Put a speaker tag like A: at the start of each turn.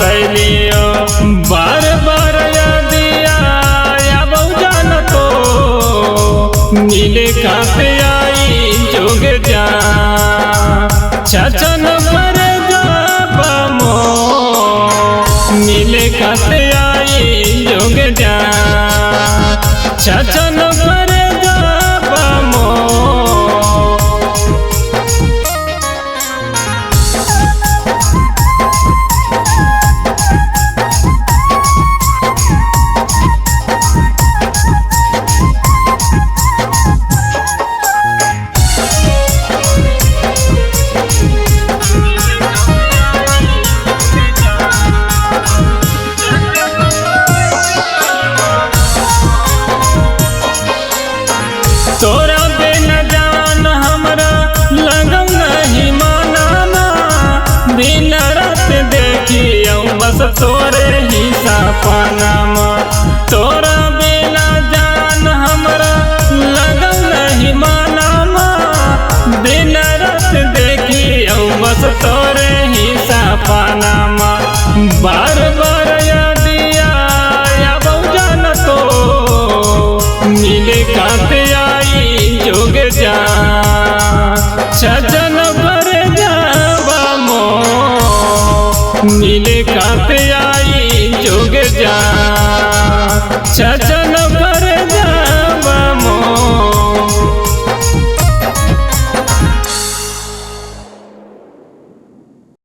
A: कैलियो बार बार याद आया बहुजान तो मिले खाते आई जोग जा छछन पर जाबमो मिले खाते आई जोग जा छछन पर जाबमो। तोरा बिना जान हमरा लगम नहीं माना दिन रात देखी बस तोरे ही सपनामा। तोरा बिना जान हमरा लगम नहीं माना दिन रात देखी बस तोरे ही सपनामा। बार बार याद आया बहुजान तो मिले खाते जोग जा छछन पर जाबमो मिले खाते आई जोग जा छछन